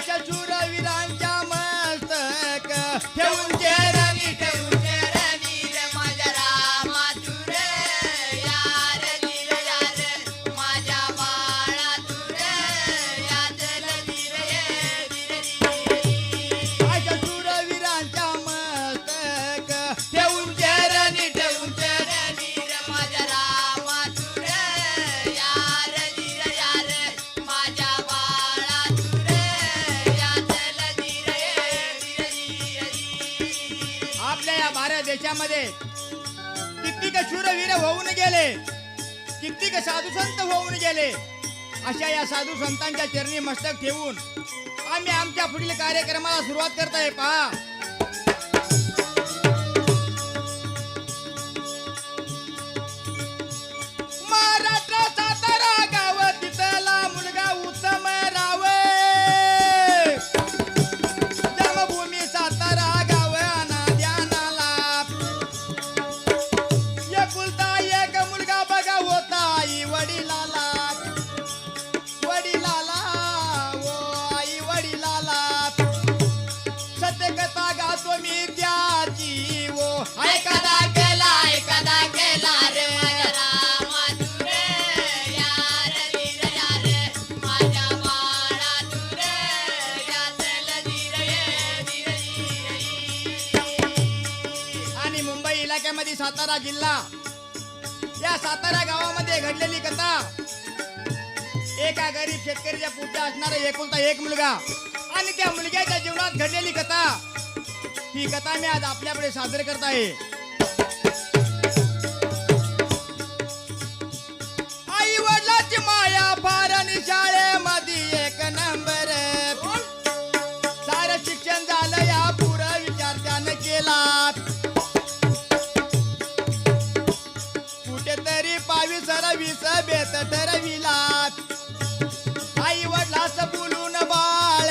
अशा शूरवीरांच्या मस्तक ठेवून चेहरानी ठेवून चरणी रे माझ्या रामा तू रे यार धीर यार माझ्या बाळा तू रे यादल धीर ये धीर अशा शूरवीरांच्या मस्तक ठेवून चेहरानी ठेवून चरणी रे माझ्या रामा तू रे यार धीर यार माझ्या बाळा तू रे यादल धीर ये धीर आपल्या या भारत देशामध्ये कित्येक शूरवीर होऊन गेले, कित्येक साधू संत होऊन गेले. अशा या साधू संतांच्या चरणी मस्तक ठेवून आम्ही आमच्या पुढील कार्यक्रमाला सुरुवात करतोय. पहा, महाराष्ट्र सातारा गाव तिथला मुलगा उत्तम राव, जन्मभूमी सातारा गाव अनाद्यानाला. एकुलता एक मुलगा बघा होता आई वडिलाला, वडिलाला ओ आई वडिलाला. सत्यकथा गातो मी त्याची ओ एखादा केला रे माझ्या रामा तू रे यार धीर यार माझ्या बाळा तू रे यादल धीर ये धीर आणि मुंबई इलाक्यामध्ये सातारा जिल्हा, या सातारा गावामध्ये घडलेली कथा. एका गरीब शेतकऱ्याच्या पुढचा असणारा एकुलता एक मुलगा आणि त्या मुलग्याच्या जीवनात घडलेली कथा. ही कथा मी आज आपल्यापुढे सादर करत आहे. आई वडिलांची माया फार आणि शाळेमध्ये एक नंबर. सारं शिक्षण झालं या पुरं विचार त्यानं केला. कुठेतरी 22-20 बेत ठरविला. आई वडिलाच बोलून बाळ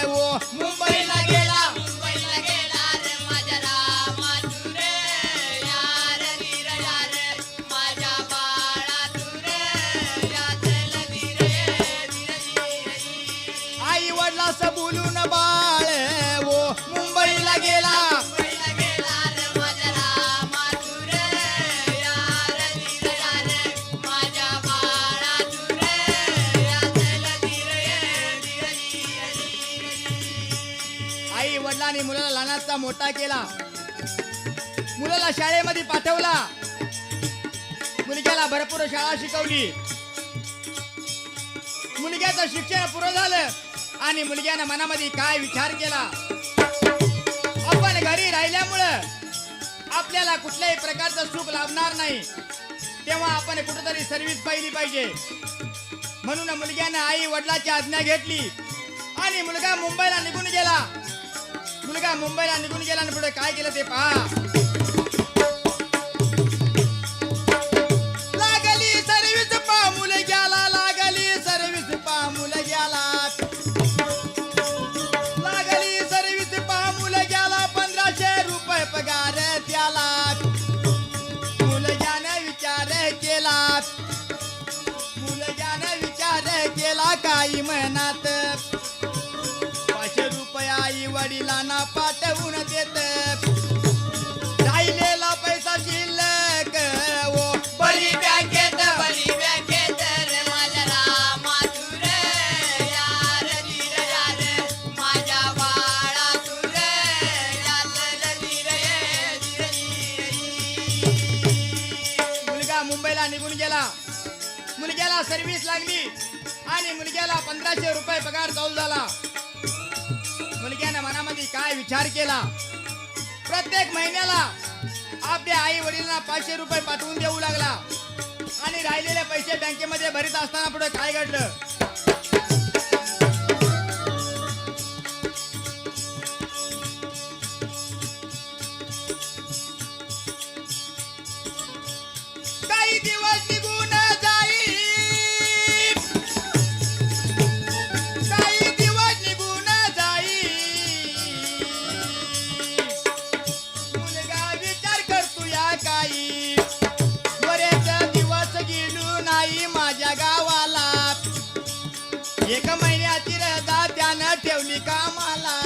ओ मुंबईला गेला. रे माझ्या रामा तू रे यार धीर यार माझ्या बाळा तू रे यादल धीर ये धीर आई वडिलाच बोलून बाळ ओ मुंबईला गेला. आई वडिलांनी मुलाला लहानाचा मोठा केला, मुलाला शाळेमध्ये पाठवला, मुलग्याला भरपूर शाळा शिकवली. मुलग्याचं शिक्षण पुरं झालं आणि मुलग्यानं मनामध्ये काय विचार केला, आपण घरी राहिल्यामुळं आपल्याला कुठल्याही प्रकारचं सुख लाभणार नाही, तेव्हा आपण कुठेतरी सर्व्हिस पाहिली पाहिजे. म्हणून मुलग्यानं आई वडिलांची आज्ञा घेतली आणि मुलगा मुंबईला निघून गेला. मुलगा मुंबईला निघून गेला आणि पुढे काय केलं ते पहा. लागली सर्व्हिस पा मुलग्याला, लागली सर्व्हिस पा मुलग्याला, लागली सर्व्हिस पा मुलग्याला. 1500 रुपये पगार त्याला. मुलग्याने विचार केला, मुलग्याने विचार केला काही मनात. 500 रुपये आई वडिलांना पाठवून देत. राहिलेला पैसा शिल्लक ओ बरी बँकेत रे माझ्या रामा तू रे यार धीर यार माझ्या बाळा तू रे यादल धीर ये धीर मुलगा मुंबईला निघून गेला. मुलग्याला सर्व्हिस लागली आणि मुलग्याला 1500 रुपये पगार चालू झाला. मुलग्यानं मनामध्ये काय विचार केला, प्रत्येक महिन्याला आपल्या आई वडिलांना 500 रुपये पाठवून देऊ लागला आणि राहिलेले पैसे बँकेमध्ये भरीत असताना पुढे काय घडलं. काही दिवस निघून जाई, काही दिवस निघून जाई. मुलगा विचार करतो या काही, बरेच दिवस गेलो नाही माझ्या गावाला. ती कामाला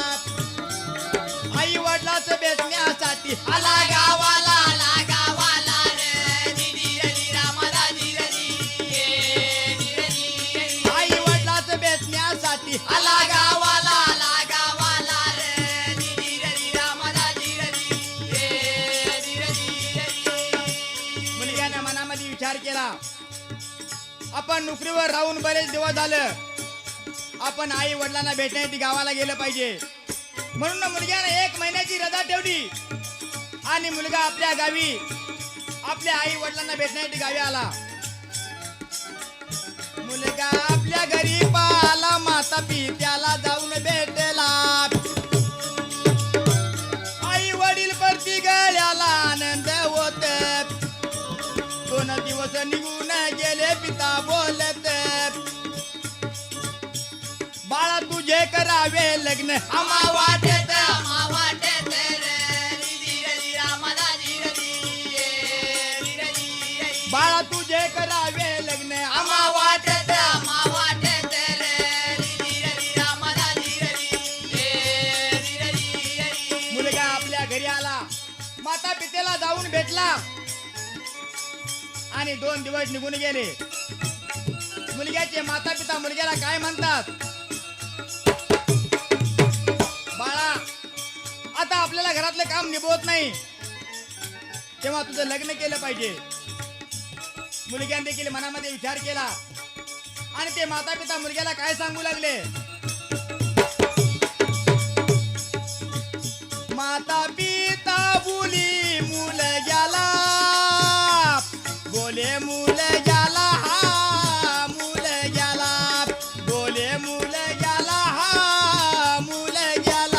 आई वडिलाच भेटण्यासाठी आला गावाला आला गावाला रे दिदी रदी रामाला दिदी ये दिदी आई वडिलाच भेटण्यासाठी आला गावाला रे दिदी रदी रामाला दिदी ये दिदी मुलग्याने मनामध्ये विचार केला आपण नोकरीवर राहून बरेच दिवस झालं आपण आई वडिलांना भेटण्यासाठी गावाला गेलं पाहिजे म्हणून मुलग्याने 1 महिन्याची रजा ठेवली आणि मुलगा आपल्या गावी आपल्या आई वडिलांना भेटण्यासाठी गावी आला मुलगा आपल्या घरी पाला माता पित्याला जाऊन भेटला आई वडील प्रति गळ्याला आनंद होत 2 दिवस निघून गेले पिता बोलत बाळा तुझे करावे लग्न आम्हा वाटत रे दिदी रदी रामाला दिदी ये दिदी बाळा तुझे करावे लग्न आम्हा वाटत रे दिदी रदी रामाला दिदी ये दिदी मुलगा आपल्या घरी आला माता पितेला जाऊन भेटला आणि 2 दिवस निघून गेले मुलग्याचे माता पिता मुलग्याला काय म्हणतात बाळा आता आपल्याला घरातलं काम निभवत नाही तेव्हा तुझं लग्न केलं पाहिजे मुलग्याने देखील मनामध्ये विचार केला आणि ते माता पिता मुलग्याला काय सांगू लागले माता पिता बोली मुलग्याला बोले मुलग्याला हा मुलग्याला बोले मुलग्याला हा मुलग्याला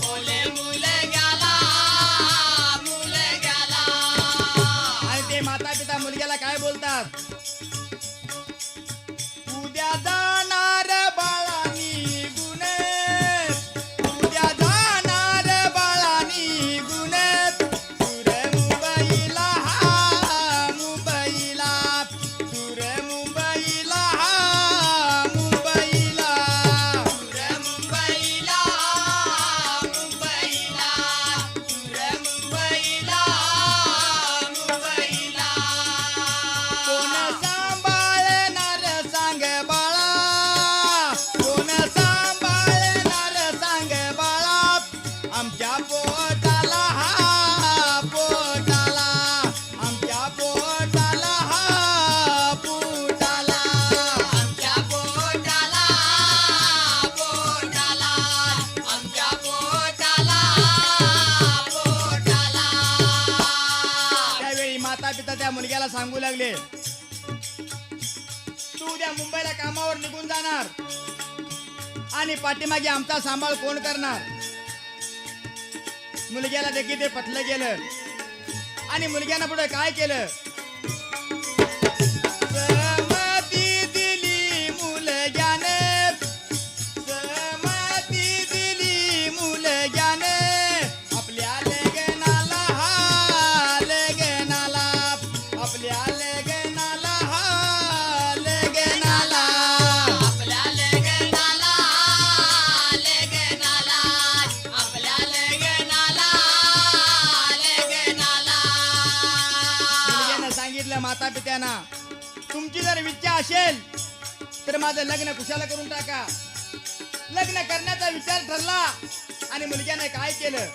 बोले मुलग्याला आणि ते माता पिता मुलग्याला काय बोलतात उद्या जाणार बाळानी गुण उद्या जाणार बाळानी गुण तुर मुंबईला हा मुंबईला तुर मुंबईला हा मुंबईला कोण सांभाळणार सांग बाळा कोण सांभाळणार सांग बाळा आमच्या पोटाला हा पोटाला आमच्या पोटाला हा पोटाला त्यावेळी माता पिता त्या मुलग्याला सांगू लागले तू उद्या मुंबईला कामावर निघून जाणार आणि पाठीमागे आमचा सांभाळ कोण करणार मुलग्याला देखील ते पटलं गेलं आणि मुलग्यानं पुढे काय केलं सहमती दिली मुलग्याने सहमती दिली मुलग्याने आपल्या लग्नाला हा लग्नाला आपल्या लग्नाला हा लग्नाला मुलग्यानं सांगितलं माता पित्यांना तुमची जर इच्छा असेल तर माझं लग्न कुशाला करून टाका लग्न करण्याचा विचार ठरला आणि मुलग्याने काय केलं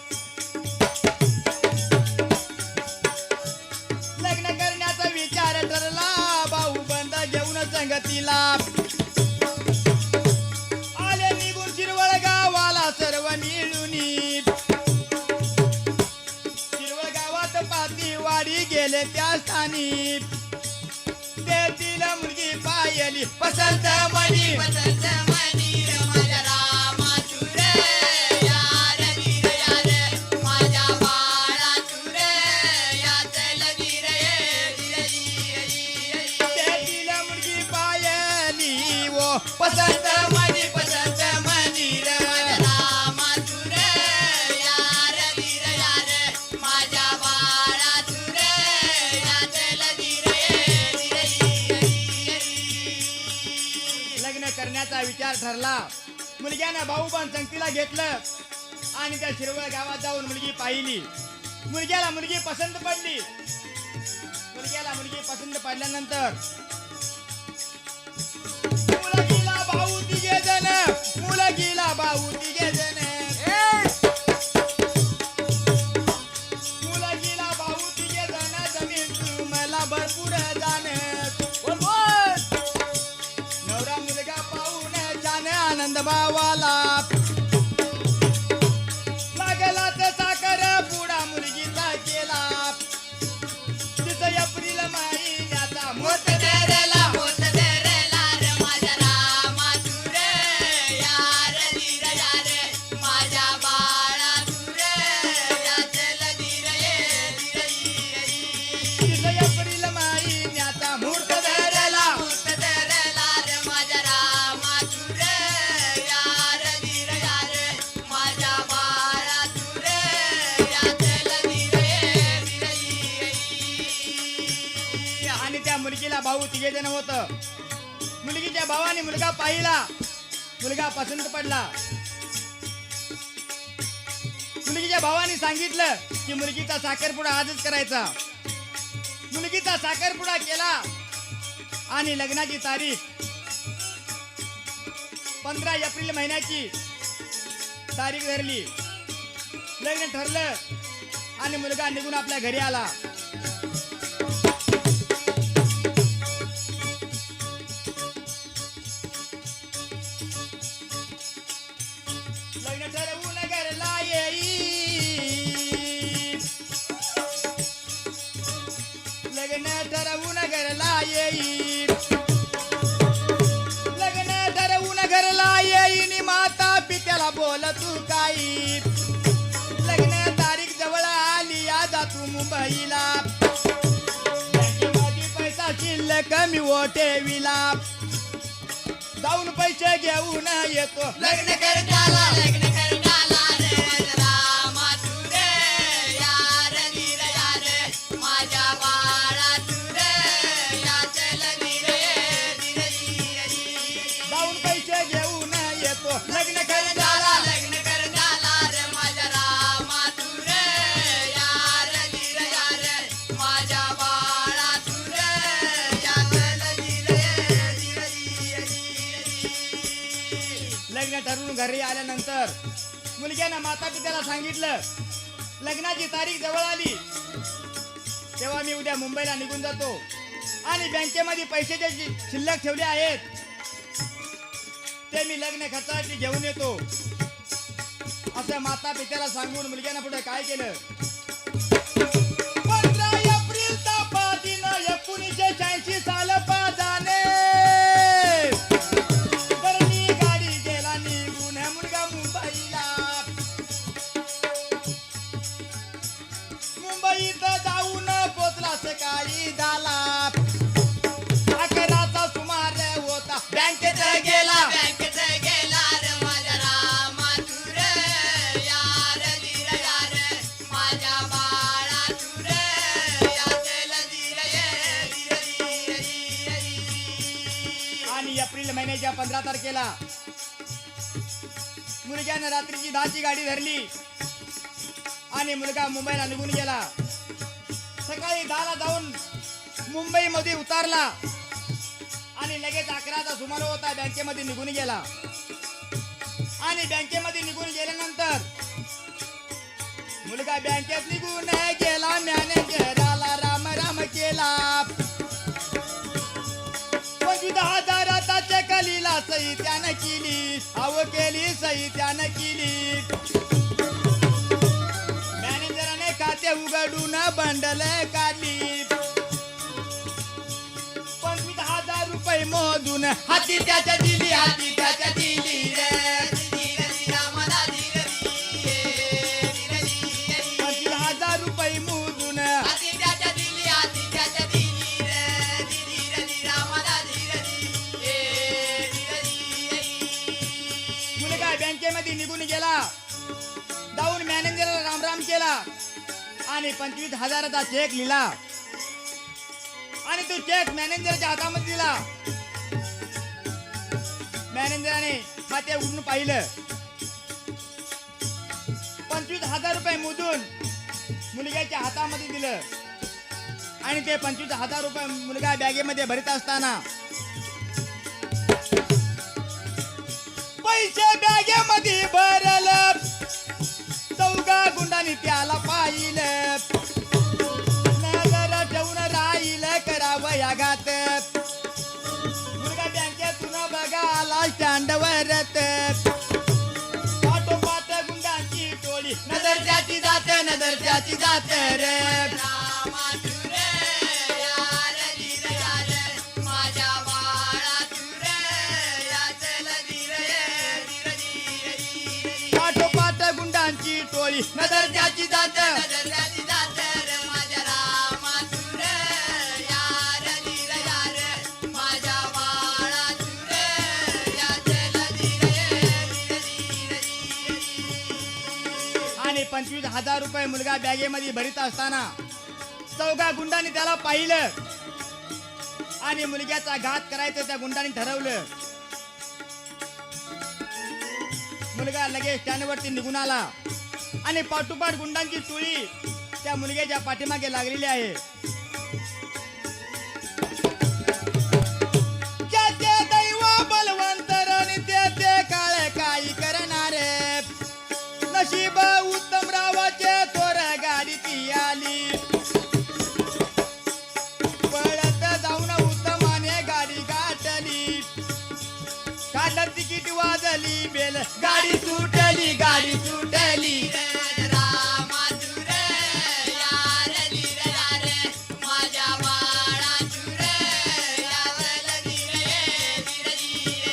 लग्न करण्याचा विचार ठरला भाऊ बंद घेऊन संगतीला आले निघून शिरवळ गावाला सर्व मिळून शिरवळ गावात पातीवाडी गेले त्या स्थानी तेथील मुलगी पायली पसंत मनी माझ्या रामा तुरे यार माझ्या बाळा तुरे याचल तेथील मुलगी पायली वो पसंत मनी रामा तुरे यार माझ्या बाळा तुरे याचल करण्याचा विचार ठरला. मुलग्यानं भाऊ पण संगतीला घेतलं आणि त्या शिरवळ गावात जाऊन मुलगी पाहिली. मुलग्याला मुलगी पसंत पडली. मुलग्याला मुलगी पसंत पडल्यानंतर मुलगीला भाऊ तिघे जण, मुलगीला भाऊ तिघे जण, मुलगीला भाऊ तिघे जण, जमीन तुम्हाला भरपूर जाणं. बोल बोल. नवरा मुलगा पाहून छान आनंद भावाला. लागला तर साखर पुडा मुलगीचा केला. तिचं एप्रिल महिन्याचा मोठ धरला होत धरला रे माझ्या रामा तुर यार धीर यार माझ्या बाळा तुर याचल धीर ये धीर ये तिचं एप्रिल महिन्याचा मुहूर्त धरला होत धरला रे माझ्या रामा तुर यार धीर यार माझ्या बाळा तुर याचल धीर ये धीर ये आणि त्या मुलगीला भाऊ तिघे जण होत. मुलगीच्या भावाने मुलगा पाहिला. मुलगा पसंत पडला. मुलगीच्या भावाने सांगितलं की मुलगीचा साखरपुडा आजच करायचा. मुलगीचा साखरपुडा केला आणि लग्नाची तारीख 15 एप्रिल महिन्याची तारीख धरली. लग्न ठरलं आणि मुलगा निघून आपल्या घरी आला. लग्न ठरवून घरला येई. लग्न ठरवून घरला येई. लग्न ठरवून घरला येईन माता पित्याला बोल तू काही. लग्न तारीख जवळ आली या जा तू मुंबईला. बँकेमध्ये पैसा शिल्लक कमी ठेवीला. जाऊन पैसे घेऊन येतो. लग्न करताला रे रामा तुर यार धीर यार माझ्या बाळा तुर याचल धीर ये धीर ये जाऊन पैसे घेऊन येतो. लग्न करताला रे माझ्या रामा तुर यार धीर यार माझ्या बाळा तुर याचल धीर ये लग्न ठरवून घरी आल्यानंतर मुलग्यानं माता पित्याला सांगितलं लग्नाची तारीख जवळ आली तेव्हा मी उद्या मुंबईला निघून जातो आणि बँकेमध्ये पैसे जे शिल्लक ठेवले आहेत ते मी लग्न खर्चासाठी घेऊन येतो असं माता पित्याला सांगून मुलग्यानं पुढे काय केलं. 15 एप्रिलचा दिन 1986 साल पाजाने मुंबईत जाऊन पोचला सकाळी झाला 11चा सुमार होता. बँकेत गेला रे माझ्या रामा तुर यार धीर यार माझ्या बाळा तुर याचल धीर ये धीर आणि एप्रिल महिन्याच्या 15 तारखेला मुलग्यानं रात्रीची 10ची गाडी धरली आणि मुलगा मुंबईला निघून गेला. सकाळी 10ला जाऊन मुंबईमध्ये उतरला आणि लगेच 11चा सुमार होता बँकेमध्ये निघून गेला. आणि बँकेमध्ये निघून गेल्यानंतर मुलगा बँकेत निघून गेला. मॅनेजराला राम राम केला. 25,000 चेकलीला सही त्यानं केली. अव केली सही त्यानं केली. मॅनेजराने खाते उघडून बंडल काढली. 25,000 रुपये मोजून हाती त्याच्या दिली. हाती त्याच्या दिली रे. धीर धीर मला धीर धीर 25,000 रुपये मोजून हाती त्याच्या दिली रे धीर धीर मला धीर मुलगा बँकेमध्ये निघून गेला. जाऊन मॅनेजरला रामराम केला आणि 25,000चा चेक लिहिला आणि तो चेक मॅनेजरच्या हातामध्ये दिला. तेव्हा ते उडून पाहिलं. 25,000 रुपये मोजून मुलग्याच्या हातामध्ये दिलं आणि ते 25,000 रुपये मुलगा बॅगेमध्ये भरत असताना पैसे बॅगेमध्ये भरलं. चौघा गुंडांनी त्याला पाहिलं. नजर ठेवून राहिलं करावं या घात. मुलगा बँकेतून बघा आला स्टँडवर. पाठोपाठ गुंडांची टोळी नजर त्याची जात नजर त्याची जात रे. रामा तू रे यार धीर यार माझ्या बाळा तू रे याचल धीर धीर धीर धीर पाठोपाठ गुंडांची टोळी नजर त्याची जात. नजर त्याची जात रे माझ्या रामा तू रे यार धीर यार माझ्या बाळा तू रे याचल धीर धीर धीर धीर आणि 25,000 रुपये मुलगा बॅगेमध्ये भरीत असताना चौघा गुंडांनी त्याला पाहिलं आणि मुलग्याचा घात करायचं त्या गुंडांनी ठरवलं. मुलगा लगेच स्टँडवरती निघून आला आणि पाठोपाठ गुंडांची टोळी त्या मुलग्याच्या पाठीमागे लागलेली आहे. ज्याचे दैव बलवंतर आणि त्याचे काळ काही करणारे. नशीब उत्तम रावाचे थोर गाडी ती आली. पळत जाऊन उत्तमाने गाडी गाठली. काढलं तिकीट वाजली बेल गाडी सुटली गाडी सुटली. रामा तू रे यार धीर यार माझ्या बाळा तू रे याचल धीर धीर धीर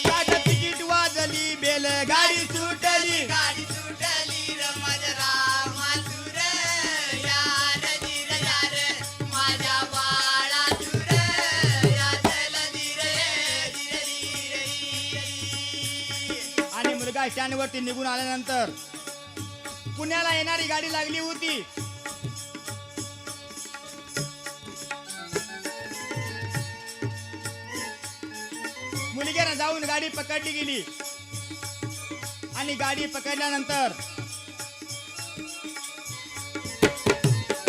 काढलं तिकीट वाजली बेल गाडी सुटली. गाडी सुटली रे माझ्या रामा तू रे यार धीर यार माझ्या बाळा तू रे याचल धीर धीर धीर आणि मुलगा स्टँडवरती निघून आल्यानंतर पुण्याला येणारी गाडी लागली होती. मुलग्यानं जाऊन गाडी पकडली गेली आणि गाडी पकडल्यानंतर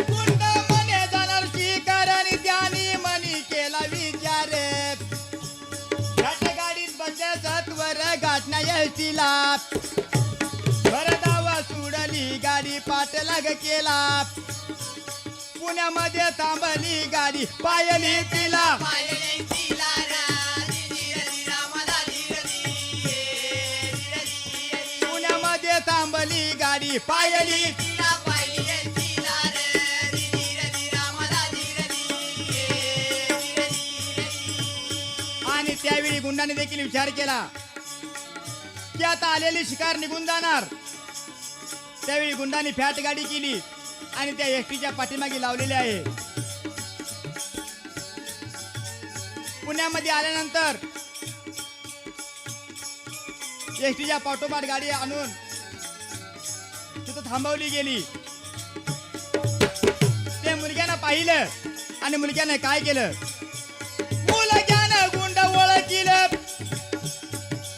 गुंड म्हणे जाणार शिकार आणि त्याने मनी केला विचार. घाट गाडीत बसल्या सत्वर गाठण्या यशीला. भरधावा सुडली गाडी पाठलाग केला. पुण्यामध्ये थांबली गाडी पायली तिला. पायले तिला रा धीर धीर मला धीर धीर धीर पुण्यामध्ये थांबली गाडी पायली. तिला पायले तिला रे धीर धीर मला धीर धीर धीर आणि त्यावेळी गुंडाने देखील विचार केला की आता आलेली शिकार निघून जाणार. त्यावेळी गुंडाने फॅट गाडी केली आणि त्या एसटीच्या पाठीमागे लावलेले आहे. पुण्यामध्ये आल्यानंतर एसटीच्या पाठोपाठ गाडी आणून तिथं थांबवली गेली. ते मुलग्यानं पाहिलं आणि मुलग्यानं काय केलं. मुलग्यानं गुंड ओळखीलं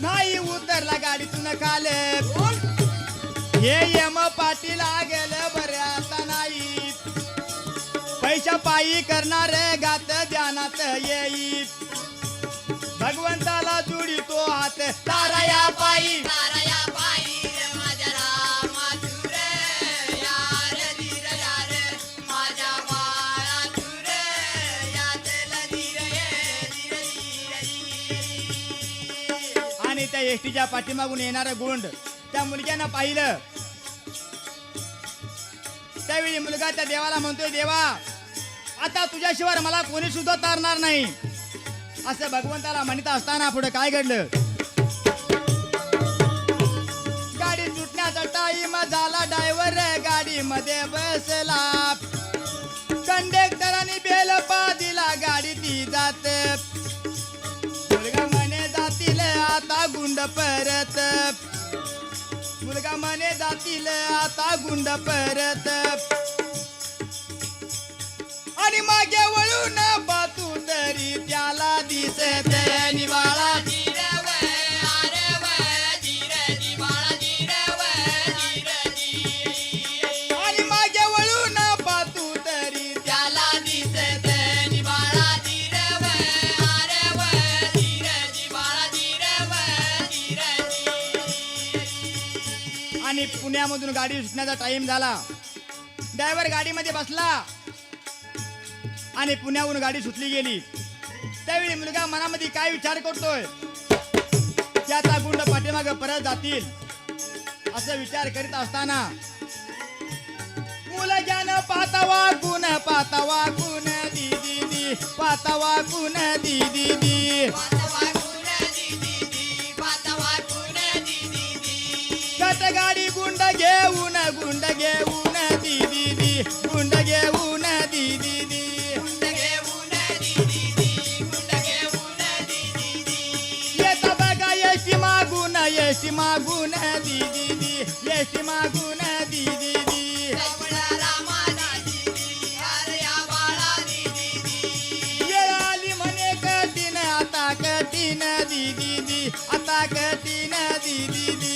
नाही उतरला गाडीतून खाल. हे यम पाटील गेलं बरे आता नाही. पैशा पायी करणार गात ध्यानात येई. भगवंताला जोडितो हात ताराया पायी. ताराया पायी रे माझ्या रामा तू रे यार धीर यार माझ्या बाळा तू रे याचल धीर धीर धीर आणि त्या एसटीच्या पाठीमागून येणारं गुंड त्या मुलग्यानं पाहिलं. त्यावेळी मुलगा त्या देवाला म्हणतोय, देवा आता तुझ्याशिवाय मला कोणी सुद्धा तारणार नाही. असं भगवंताला म्हणत असताना पुढे काय घडलं. गाडी सुटण्याचा टाईम झाला. ड्रायव्हर गाडी मध्ये बसला. कंडक्टरांनी बेल दिला गाडी ती जात. मुलगा म्हणे जातील आता गुंड परत. मुलगा म्हणे जातील आता गुंड परत. आणि मागे वळून पाहतू तरी त्याला दिसत निवाळा. धीर वे आरे आणि पुण्यामधून गाडी सुटण्याचा टाइम झाला. ड्रायव्हर गाडीमध्ये बसला आणि पुण्याहून गाडी सुटली गेली. त्यावेळी मुलगा मनामध्ये काय विचार करतोय, त्याचा गुंड पाठीमागे परत जातील असं विचार करीत असताना मुलग्यानं पातावा गुण दी दी दी, पातावा गुण दी दी दी. गट गाडी गुंड घेऊन दी दी दी, गुंड घेऊन दी दी दी. येता बघा यशी मागून दी दी दी, यशी मागून दी दी दी. वेळ आली म्हणे कठीण, आता कठीण दी दी दी, आता कठीण दी दी दी.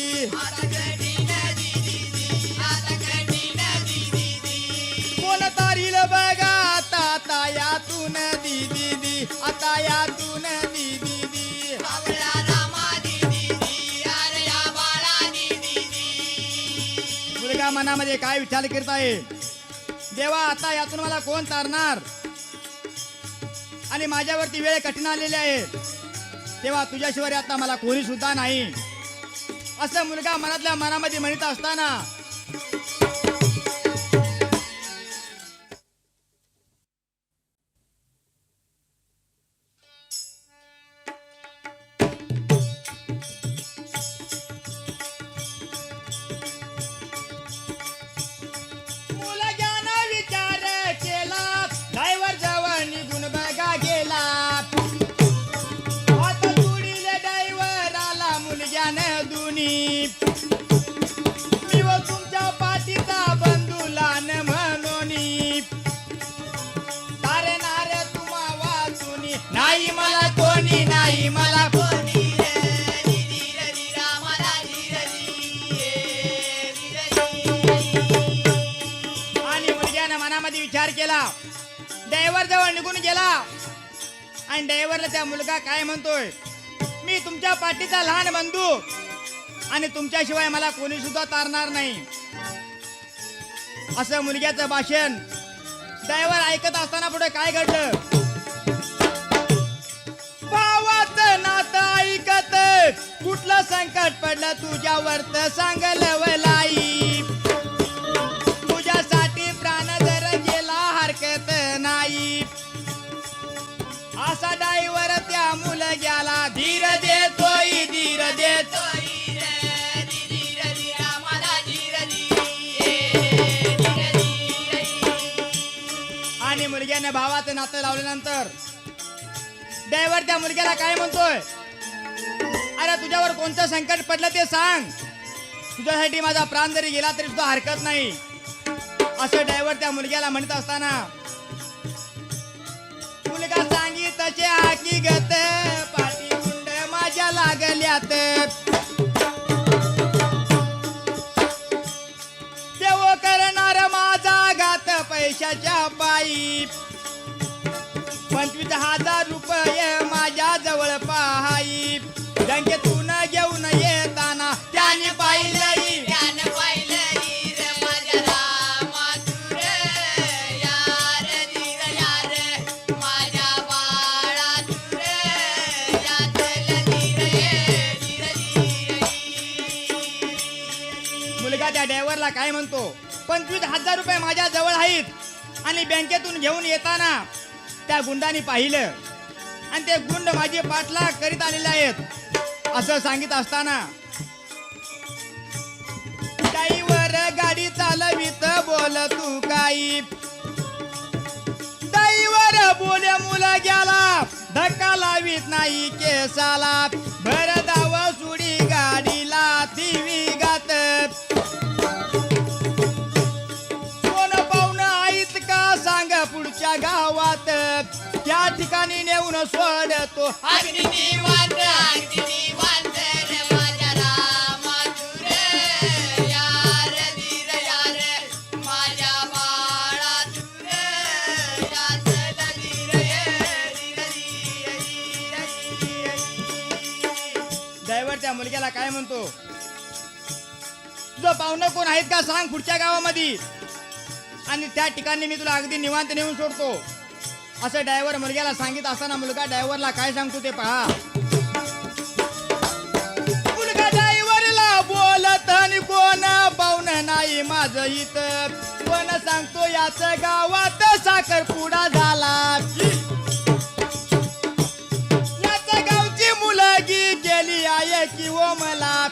कोण तारील बघा आता यातून दी दी दी, आता यातून दी दी दी. मुलगा मनामध्ये काय विचार करत आहे, देवा आता यातून मला कोण तारणार आणि माझ्यावरती वेळ कठीण आलेली आहे, तेव्हा तुझ्याशिवाय आता मला कोणी सुद्धा नाही असं मुलगा मनातल्या मनामध्ये म्हणत असताना मुलग्यानं विचार केला, ड्रायव्हर जवळ निघून बघा गेला. हात जोडीले ड्रायव्हराला मुलग्यानं दुनी, मी व तुमच्या पाठीचा बंधू लहान म्हणून तारणार तुम्हा वाचून, नाही मला कोणी, नाही मला कोणी. आणि मुलग्यानं मनामध्ये विचार केला, ड्रायव्हर जवळ निघून गेला आणि ड्रायव्हरला त्या मुलगा काय म्हणतोय, मी तुमच्या पाठीचा लहान बंधू आणि तुमच्याशिवाय मला कोणी सुद्धा तारणार नाही असं मुलग्याचं भाषण ड्रायव्हर ऐकत असताना पुढे काय घडलं, भावाचं नातं ऐकत कुठलं संकट पडलं तुझ्यावर तर सांगलं वलाई, तुझ्यासाठी प्राण जर गेला हरकत नाही असा ड्रायव्हर त्या मुलग्याला धीर देतोय, धीर देतोय. आणि मुलग्याने भावाचं नातं लावल्यानंतर ड्रायव्हर त्या मुलग्याला काय म्हणतोय, अरे तुझ्यावर कोणतं संकट पडलं ते सांग, तुझ्यासाठी माझा प्राण जरी गेला तरी सुद्धा हरकत नाही असं ड्रायव्हर त्या मुलग्याला म्हणत असताना मुलगा सांगितचे हकीकत, पाठी गुंड माझ्या लागल्यात, देव करणार माझा घात पैशाच्या पायी, 25,000 रुपये माझ्या जवळ पाहाई, बँकेतून घेऊन येताना त्याने पाहिलं मुलगा त्या ड्रायव्हरला काय म्हणतो, 25,000 रुपये माझ्या जवळ आहेत आणि बँकेतून घेऊन येताना त्या गुंडाने पाहिलं आणि ते गुंड माझी पाठलाग करीत आलेले आहेत असं सांगित असताना ड्रायव्हर गाडी चालवीत बोल तू काही, ड्रायव्हर बोले मुलग्याला धक्का लावीत नाही केसाला, भर दाव सुडी गाडीला दिवी गात, कोण पाहुणं आहेत का सांग पुढच्या गावात, त्या ठिकाणी नेऊन सोडतो अगदी निवांत, अगदी निवांत रे माझ्या रामातुर, यार धीर यार माझ्या बाळातुर, यातला धीर ड्रायव्हर त्या मुलग्याला काय म्हणतो, तुझं पाहुणं कोण आहेत का सांग पुढच्या गावामध्ये, आणि त्या ठिकाणी मी तुला अगदी निवांत नेऊन सोडतो. असं ड्रायव्हर मुलग्याला सांगित असताना मुलगा ड्रायव्हरला काय सांगतो ते पहा. मुलगा ड्रायव्हरला बोलत आणि कोण पाहुणं नाही माझं इथं, पण सांगतो याच गावात साखरपुडा झाला. याच गावची मुलगी गेली आहे की ओ मला,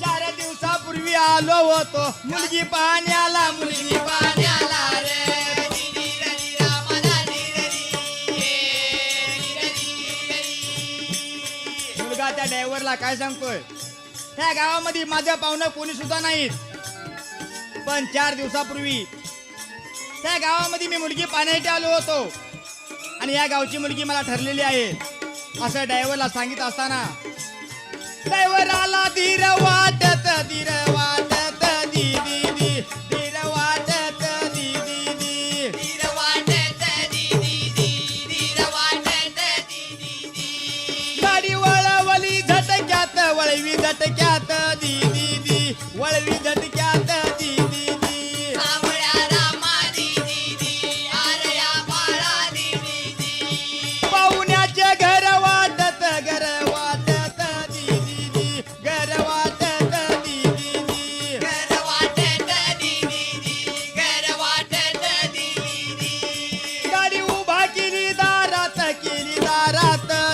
4 दिवसापूर्वी आलो होतो मुलगी पाण्याला, मुलगी पाण्याला रे दिदी रदी रामदा दिदी मुलगा त्या ड्रायव्हरला काय सांगतोय, त्या गावामध्ये माझ्या पाहुणं कोणी सुद्धा नाहीत, पण 4 दिवसापूर्वी त्या गावामध्ये मी मुलगी पाण्यासाठी आलो होतो आणि या गावची मुलगी मला ठरलेली आहे. असं ड्रायव्हरला सांगित असताना ड्रायव्हराला धीर वाटत दी दी धीर वाटत दी धीर वाटत धीर वाटत गाडी वळवली झटक्यात वळवी झटक्यात दी वळवी झटक्यात दी सावळ्या रामा दिदी आरया बाळा दिदी पाहुण्याचे घर वाटत दी घर वाटत दी घर वाटत दिदी घर वाटत दिदी गाडी उभा केली दारात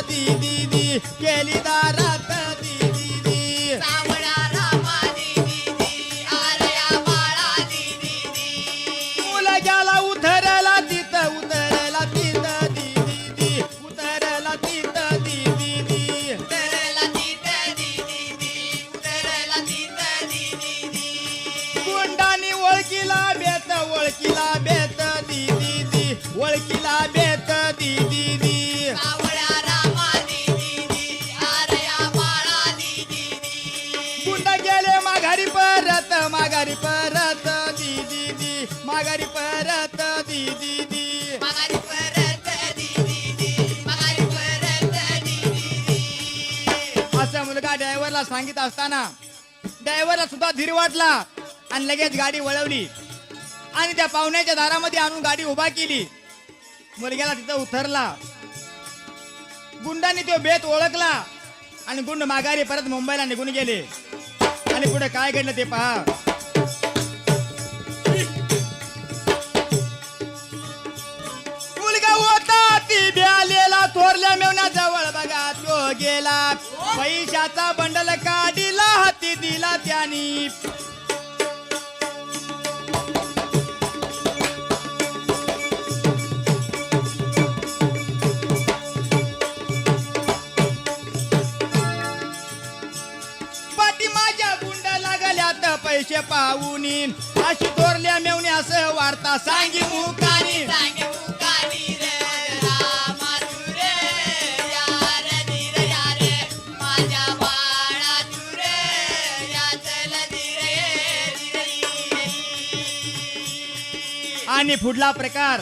दी केली दारात दी सावळ्या रामा दिदी आरया बाळा दिदी मुलग्याला उतरला तिथं दी उतरला तिथं दी उतरला तिथं दिदी उतरला तिथं दिदी गुंडानी ओळखीला बेत दी ओळखीला बेत दी सावळ्या रामा दिदी आरया बाळा दिदी गुंड गेले माघारी परत दी माघारी परत दी माघारी परत दिदी माघारी परत दिदी असं मुलगा ड्रायव्हरला सांगित असताना ड्रायव्हरला सुद्धा धीर वाटला आणि लगेच गाडी वळवली आणि त्या पाहुण्याच्या दारामध्ये आणून गाडी उभा केली. मुलग्याला तिथं उतरला. गुंडांनी तो बेत ओळखला आणि गुंड माघारी परत मुंबईला निघून गेले. आणि पुढे काय घडलं ते पहा. मुलगा होता ती ब्यालेला थोरल्या मेवण्याजवळ बघा तो गेला. पैशाचा बंडल काढीला हाती दिला त्यानी. पाठी माझ्या गुंड लागल्यात पैसे पाहुनी, अशी थोरल्या मेवणी असं वार्ता सांगी मुखानी. सांगे मुखानी रे रामा तुरे यार धीर यार माझ्या बाळा तुरे याचल धीर आणि पुढला प्रकार,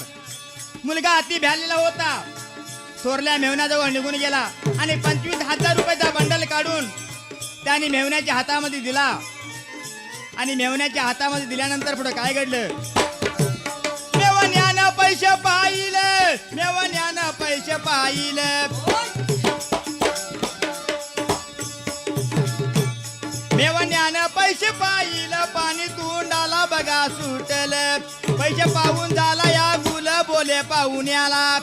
मुलगा अति भ्यालेला होता. थोरल्या मेवण्याजवळ निघून गेला आणि 25,000 रुपयाचा बंडल काढून त्याने मेवण्याच्या हातामध्ये दिला. आणि मेवण्याच्या हातामध्ये दिल्यानंतर पुढे काय घडलं. मेवण्यानं पैसे पाहिले, मेवण्यानं पैसे पाहिले. मेवण्यानं पैसे पाहिलं, पाणी तोंडाला बघा सुटलं. पैसे पाहून झाला या गुल बोले पाहुण्याला.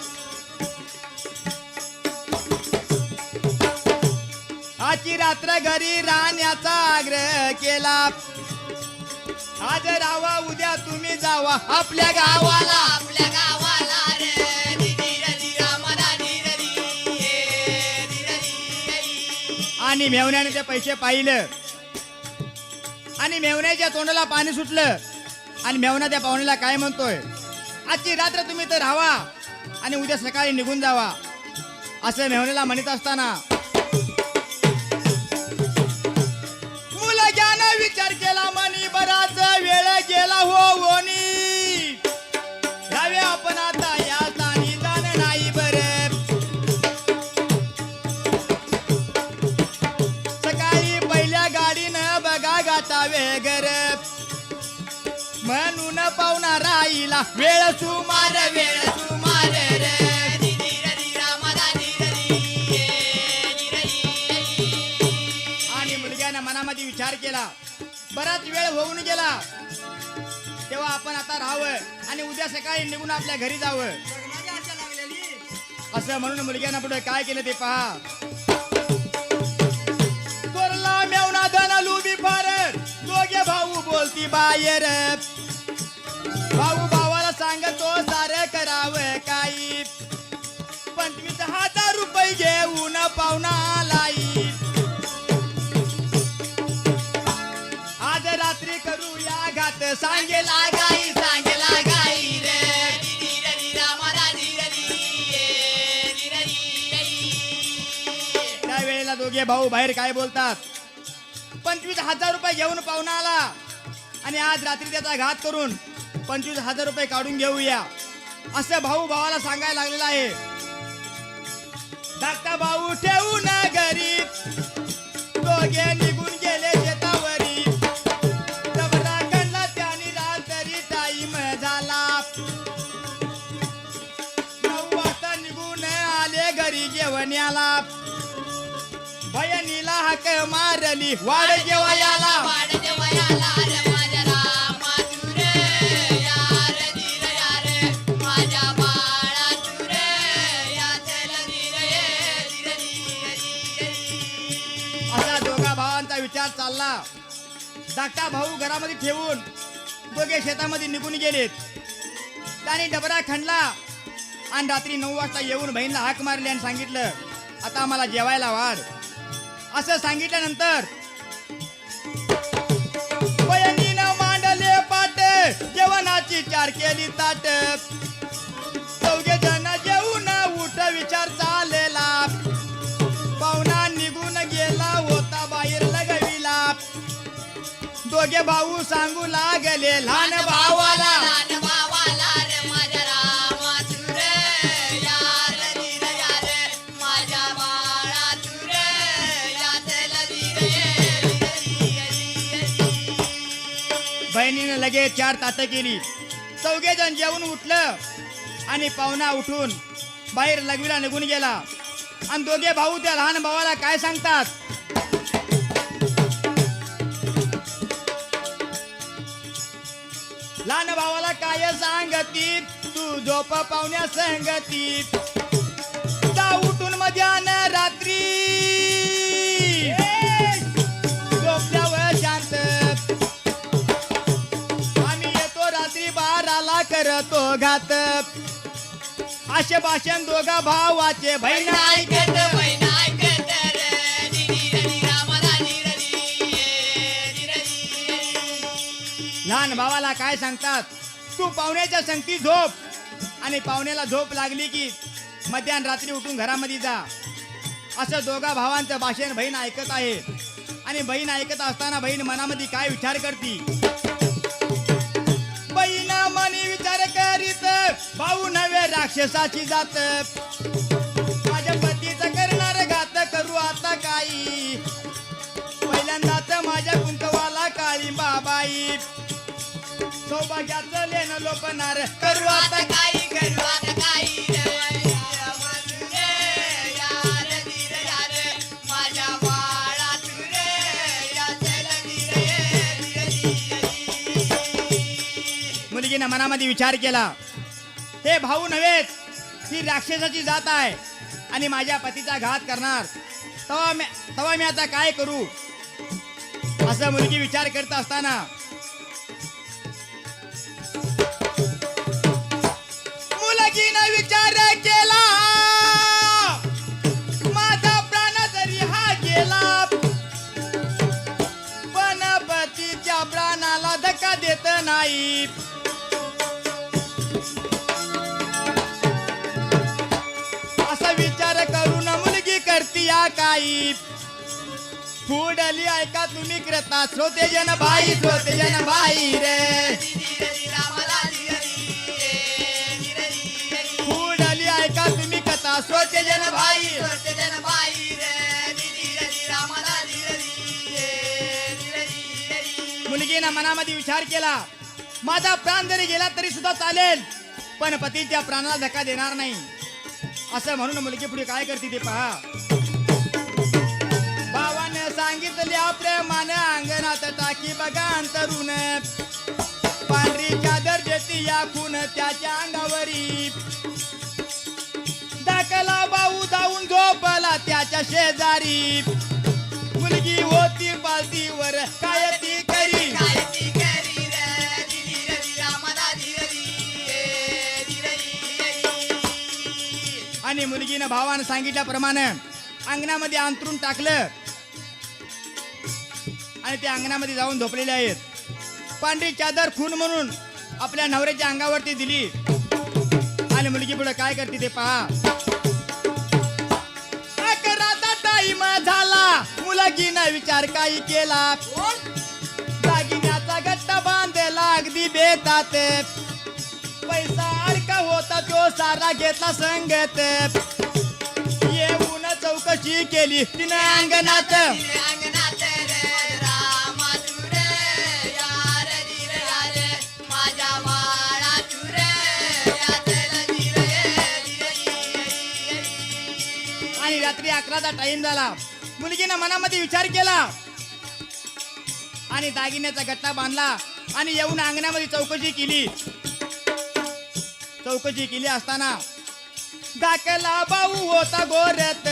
आजची रात्र घरी राहण्याचा आग्रह केला. आज राहावा उद्या तुम्ही जावा आपल्या गावाला. आपल्या गावाला रे दिदी रदी रामदा दिदी आणि मेवण्याने ते पैसे पाहिलं आणि मेवण्याच्या तोंडाला पाणी सुटलं. आणि मेवणा त्या पाहुण्याला काय म्हणतोय, आजची रात्र तुम्ही तर राहावा आणि उद्या सकाळी निघून जावा असं मेवण्याला म्हणत असताना मुलग्यानं विचार केला मनी बराच वेळ गेला होनी. जावे आपण आता या स्थानी जाण नाही बरे. सकाळी पहिल्या गाडीनं बघा मला वेळ सुमार वेळ सुमार रे दिदी रे रामाला दिदी आणि मुलग्यानं मनामध्ये विचार केला. बराच वेळ होऊन गेला, तेव्हा आपण आता राहावं आणि उद्या सकाळी निघून आपल्या घरी जावं. असं म्हणून मुलग्यानं पुढे काय केलं ते पहा. चोरला मेवणा धन लुबी फार, दोघे भाऊ बोलती बाहेर. भाऊ भावाला सांगतो सारं करावं काही, 25,000 रुपये घेऊन पाहुणा आलाई. आज रात्री करूया घात सांगेला गाई, सांगेला गाई रे दिदी रे रामाला दिदी त्यावेळेला दोघे भाऊ बाहेर काय बोलतात. 25,000 रुपये घेऊन पाहुणा आला आणि आज रात्री त्याचा घात करून 25,000 रुपये काढून घेऊया असं भाऊ भावाला सांगायला लागलेला आहे. धाकटा भाऊ ठेवून घरी दोघे निघून गेले शेतावरी. डबरा काढला त्याने रात्री टाईम झाला. 9 वाजता निघून आले घरी जेवण्याला. बहिणीला हाक मारली वाढ जेवायला. वाढ जेवायला रे माझ्या रामा तू रे यार धीर यार माझ्या बाळा तू रे या चल धीर असा दोघा भावांचा विचार चालला. धाकटा भाऊ घरामध्ये ठेवून दोघे शेतामध्ये निघून गेलेत. त्याने डबरा खणला आणि रात्री 9 वाजता येऊन बहिणीला हाक मारली आणि सांगितलं आता आम्हाला जेवायला वाढ. असं सांगितल्यानंतर बहिणीनं मांडले पाट, जेवणाची चार केली ताट. चौघे जण जेवून उठ विचार चाललेला. पाहुणा निघून गेला होता बाहेर लगविला. दोघे भाऊ सांगू लागले लहान भावाला. लहान भावाला रे माझ्या रामा तू रे यार धीर यार माझ्या बाळा तू रे या चल बहिणीने लगेच 4 ताटं केली. चौघे जण जेवून उठलं आणि पाहुणा उठून बाहेर लगवीला निघून गेला. आणि दोघे भाऊ त्या लहान भावाला काय सांगतात. लहान भावाला काय सांगती तू झोप पाहुण्या संगती. जा उठून मध्यान रात्री झोपल्यावर शांत. आम्ही येतो रात्री 12ला करतो घात. असे भाषण दोघा भावाचे बहीण ऐकत. बहीण ऐकत रे दिदी रे रामाला लहान भावाला काय सांगतात तू पाहुण्याच्या संगती झोप आणि पाहुण्याला झोप लागली की मध्यान रात्री उठून घरामध्ये जा. असं दोघा भावांचं भाषण बहीण ऐकत आहे. आणि बहीण ऐकत असताना बहीण मनामध्ये काय विचार करती. बहीण मनी विचार करीत भाऊ नव्हे राक्षसाची जात. माझ्या पतीचं करणार घात करू आता काही. पहिल्यांदाच माझ्या कुंकवाला काळी बाबाई. सौभाग्याचं लेणं लोपणार करू आता काही करू आता काही रे यार धीर यार माझ्या बाळा तू रे या चल मुलगीनं मनामध्ये विचार केला हे भाऊ नव्हेत, ही राक्षसाची जात आहे आणि माझ्या पतीचा घात करणार. तवा मी आता काय करू असं मुलगी विचार करत असताना मुलगीनं विचार केला माझा प्राण जरी हा गेला पण पतीच्या प्राणाला धक्का देत नाही. असा विचार करून मुलगी करती या काही. पुढली ऐका तुम्ही करता श्रोतेजन बाई श्रोतेजन बाई रे. पुढली ऐका तुम्ही कथा श्रोतेजन बाई. मुलगीनं मनामध्ये विचार केला माझा प्राण जरी गेला तरी सुद्धा चालेल, पण पतीच्या प्राणाला धक्का देणार नाही. असं म्हणून मुलगी पुढे काय करते ते पहा. भावाने सांगितल्या प्रेमाने अंगणात टाकी बघा अंतरून, पांढरी चादर देती या खून त्याच्या अंगावरी. दाखला भाऊ जाऊन झोपला त्याच्या शेजारी. मुलगी होती पालतीवर काय ती करी. काय ती करी रे धीर धीर मला धीर धीर आणि मुलगीनं भावानं सांगितल्याप्रमाणे अंगणामध्ये अंतरून टाकलं आणि ते अंगणामध्ये जाऊन झोपलेले आहेत. पांढरी चादर खून म्हणून आपल्या नवऱ्याच्या अंगावरती दिली आणि मुलगी पुढे काय करते ते पहा. अकराचा टाइम झाला, मुलगीनं विचार काही केला. दागिन्याचा गट्टा बांधला अगदी बेतात. पैसा अडका होता तो सारा घेतला संगत. येऊन चौकशी केली तिने अंगणात. अंगणात रे रामा तुर यार धीर यार माझ्या बाळा तुर यातला धीर आणि रात्री 11चा टाइम झाला. मुलगीनं मनामध्ये विचार केला आणि दागिन्याचा गट्टा बांधला आणि येऊन अंगणामध्ये चौकशी केली. चौकशी केली असताना दाखला भाऊ होता गोरत.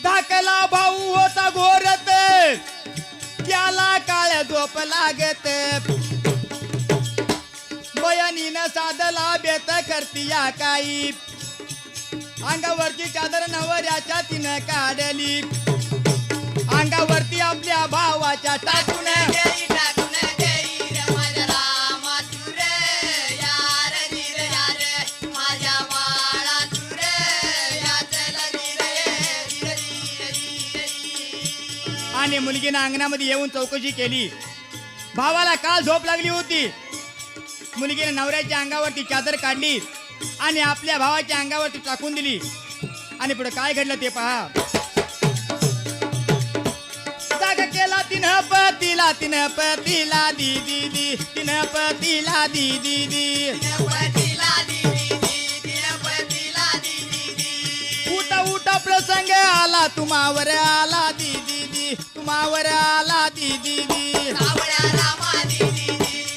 धाकला भाऊ होता घोरत, त्याला काळ झोप लागत. बयानीनं साधला बेत करतीया काही. अंगावरची चादर नवऱ्याच्या तिनं काढली, अंगावरती आपल्या भावाच्या टाकून. टाकून देई रे माझ्या रामा तुर यार धीर यार माझ्या बाळा तुर यातला धीर आणि मुलगीनं अंगणामध्ये येऊन चौकशी केली. भावाला काल झोप लागली होती. मुलगीने नवऱ्याच्या अंगावरती चादर काढली आणि आपल्या भावाच्या अंगावरती टाकून दिली. आणि पुढे काय घडलं ते पहा. जाग केला तिनं पतीला, तिनं पतीला दी दी दी, तिनं पतीला दी दी दी. पतीला दीदी पतीला दीदी उठा उठा प्रसंग आला तुम्हावर आला दी दी दी, तुम्हावर आला दी दी दी. सावळ्या रामा दीदी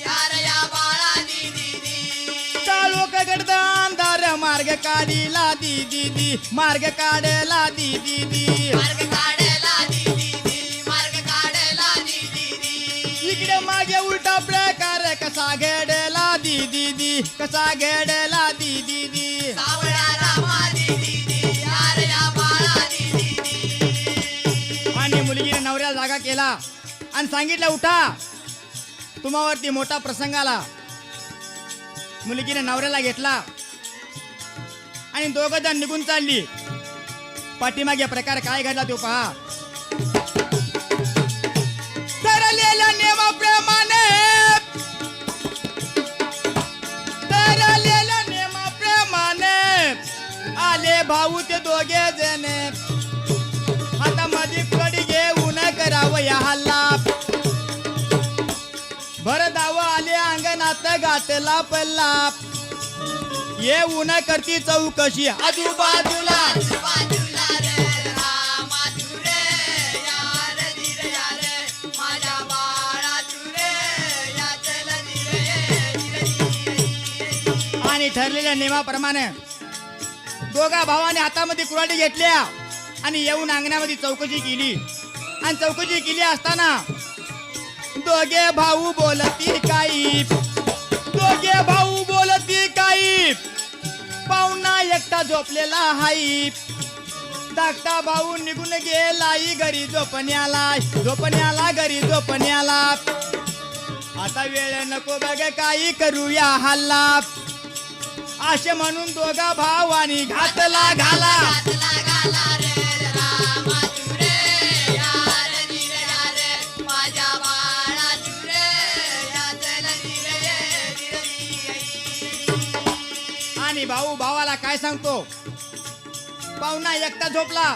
यार या बाळा दीदी चालू कगडदा अंधार मार्ग काढीला दी दी दी, मार्ग काढला दी दी दी. मार्ग काढला दीदी मार्ग काढला दीदी इकडे मागे उलटा प्रकार कसा घडला दी दी दी, कसा घडला दी दी दी. सावळ्या रामा दीदी यार या बाळा दीदी आणि मुलगीने नवऱ्याला जागा केला आणि सांगितलं उठा, तुम्हावरती मोठा प्रसंग आला. मुलगीने नवऱ्याला घेतला आणि दोघं जण निघून चालली. पाठीमागे प्रकार काय घडला तो पहा. ठरलेल्या नियमाप्रमाणे, ठरलेल्या नियमाप्रमाणे आले भाऊ ते दोघे जण. हातामध्ये कडी घेऊन करावं या हल्ला. भर दाव आले अंगणात गाठला पल्ला. येऊन करती चौकशी आजूबाजूला. बाजूला रे रामा तुर यार धीर यार माझ्या बाळा तुर यातला धीर आणि ठरलेल्या नियमाप्रमाणे दोघा भावाने हातामध्ये कुऱ्हाडी घेतल्या आणि येऊन अंगणामध्ये चौकशी केली. आणि चौकशी केली असताना दोघे भाऊ बोलती काही, दोघे भाऊ बोलती काही. पाहुणा एकटा झोपलेला हाई. धाकटा भाऊ निघून गेलाई घरी झोपण्याला, झोपण्याला घरी झोपण्याला. आता वेळ नको बघ काही करूया हल्ला. असे म्हणून दोघा भावानी घातला घाला. घातला घाला रे रामा तुर यार धीर यार माझ्या बाळा तुर यातला धीर आणि भाऊ भावाला काय सांगतो. पाहुणा एकटा झोपला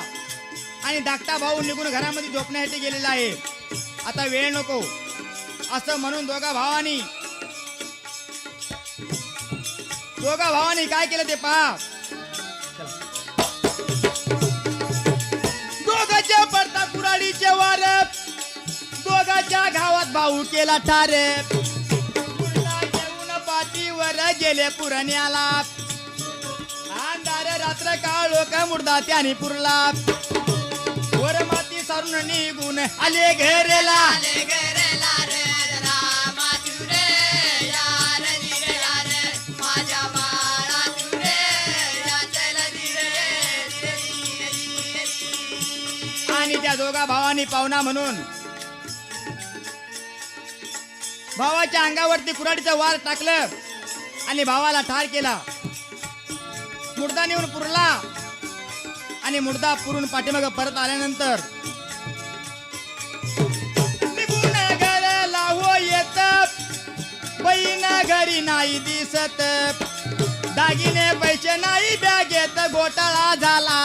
आणि धाकटा भाऊ निघून घरामध्ये झोपण्यासाठी गेलेला आहे. आता वेळ नको असं म्हणून दोघा भावानी काय केलं ते पहा. दोघांच्या पडता कुऱ्हाडीचे वार, दोघांच्या गावात भाऊ केला ठार. पुरला घेऊन पाठीवर गेले पुरण्याला, अंधार रात्र काळ लोक मुर्दा त्याने पुरला. वर माती सारून निघून आले घरेला. आणि त्या दोघा भावांनी पाहुणा म्हणून भावाच्या अंगावरती कुऱ्हाडीचं वार टाकलं आणि भावाला ठार केला. मुर्दा नेऊन पुरला आणि मुर्दा पुरून पाठीमाग परत आल्यानंतर निघून घराला हो येत, बहीण घरी नाही दिसत. दागिने पैसे नाही बॅगेत, घोटाळा झाला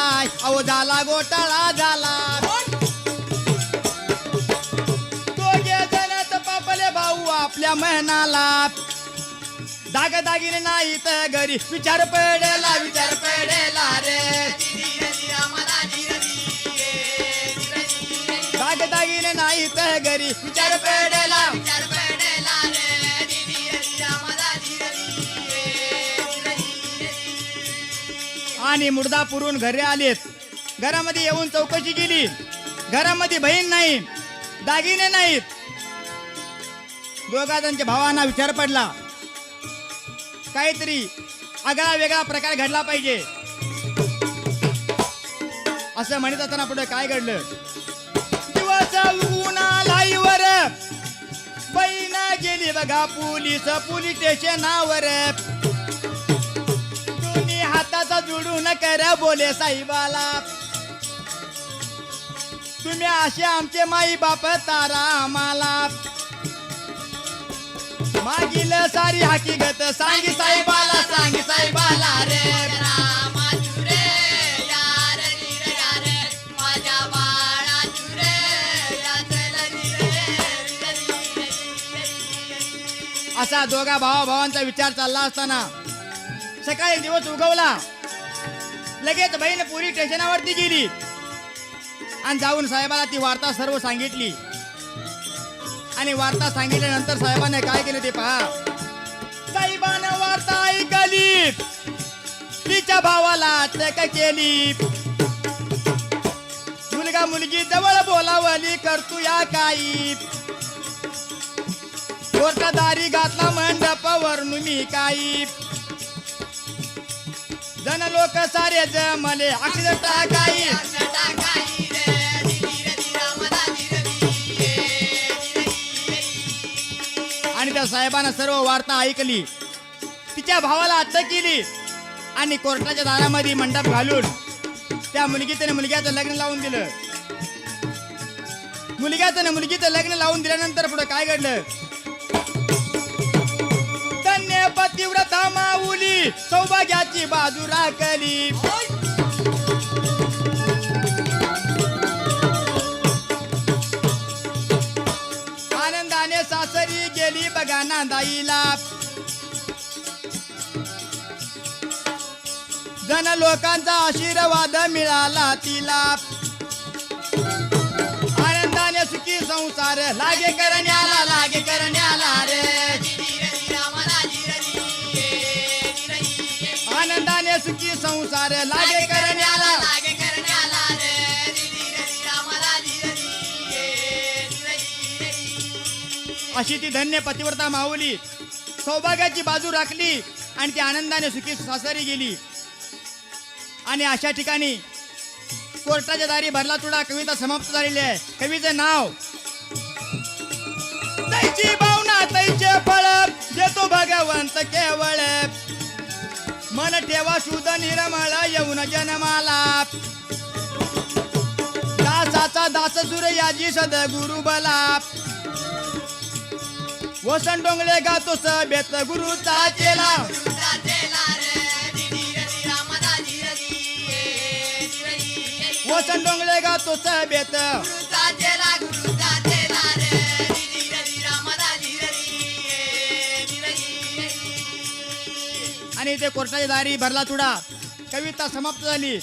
अहो झाला घोटाळा झाला. दोघे जणच पापले भाऊ आपल्या मेहनाला. दागिने नाही तर घरी विचार पडेला रे. दागिने नाही तर घरी विचार पडेला. आणि मुर्दा पुरून घरी आलेत. घरामध्ये येऊन चौकशी केली. घरामध्ये बहीण नाही, दागिने नाहीत. दोघा जणांच्या भावांना विचार पडला काहीतरी आगळा वेगळा प्रकार घडला पाहिजे. असं म्हणत असताना पुढे काय घडलं. दिवस उगवून आलाय वर, बहीण गेली बघा पोलीस स्टेशनावर. तुम्ही हाताचा जोडून कर बोले साहेबाला, तुम्ही असे आमचे माई बाप तारा आम्हाला. मागील सारी हकीकत सांगी साहेबाला रे. असा दोघा भावांचा विचार चालला असताना सकाळी दिवस उगवला. लगेच बहीण पोलीस स्टेशनावरती गेली आणि जाऊन साहेबाला ती वार्ता सर्व सांगितली. आणि वार्ता सांगितल्यानंतर साहेबाने काय केले ते पहा. साहेबानं वार्ता ऐकली, तिच्या भावाला अटक केली. मुलगा मुलगी जवळ बोलावली, करतू या काही. कोर्टदारी घातला मंडपावर मी काही. जन लोक सारे जमले अक्षर टाकाई. आणि त्या साहेबांना सर्व वार्ता ऐकली. तिच्या भावाला अटक केली आणि कोर्टाच्या दारामध्ये मंडप घालून त्या मुलग्याचं लग्न लावून दिलं. मुलगीचं लग्न लावून दिल्यानंतर पुढे काय घडलं. धन्य पतिव्रता माऊली सौभाग्याची बाजू राखली. आनंदाने सासरी गेली बघा नांदाईला. जन लोकांचा आशीर्वाद मिळाला तिला. आनंदाने सुखी संसार लागे करण्याला रे. आनंदाने सुखी संसार लागे करण्याला. अशी ती धन्य पतिव्रता माऊली सौभाग्याची बाजू राखली आणि ती आनंदाने सुखी सासरी गेली. आणि अशा ठिकाणी कोर्टाच्या दारी भरला तुडा कविता समाप्त झालेली आहे. कवीचं नाव तैची भावना तैचे फळ देतो भगवंत केवळ. मन ठेवा शुद्ध निर्मळ येऊन जन्माला. दासाचा दास सूर्याजी सद्गुरु बला. वसंत डोंगळे गातो सभेत गुरुचा चेला. वसन डोंगळे गा तोच बेत गुरुचा चेला रे धीर धीर मला धीर आणि ते कोर्टाची दारी भरला तुडा कविता समाप्त झाली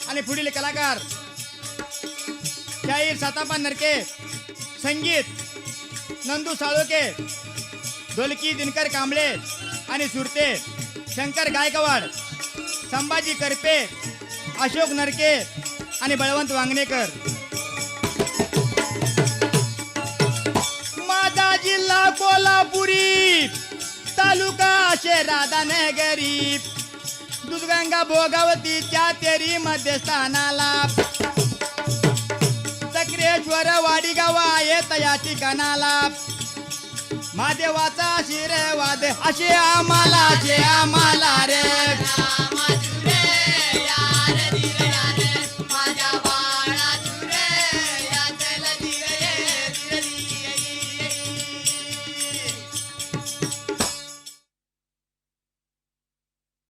आणि पुढील कलाकार शाहीर सातापा नरके, संगीत नंदू साळोके, ढोलकी दिनकर कांबळे आणि सुरते शंकर गायकवाड, संभाजी करपे, अशोक नरके आणि बळवंत वांगणेकर. माझा जिल्हा कोल्हापुरी, तालुका राधानगरी, दूधगंगा भोगावतीच्या तेरी मध्यस्थानाला, सक्रेश्वर वाडी गावा येत या ठिकाणाला, महादेवाचा आशीर्वाद असे आम्हाला रे. रामा तुरे यार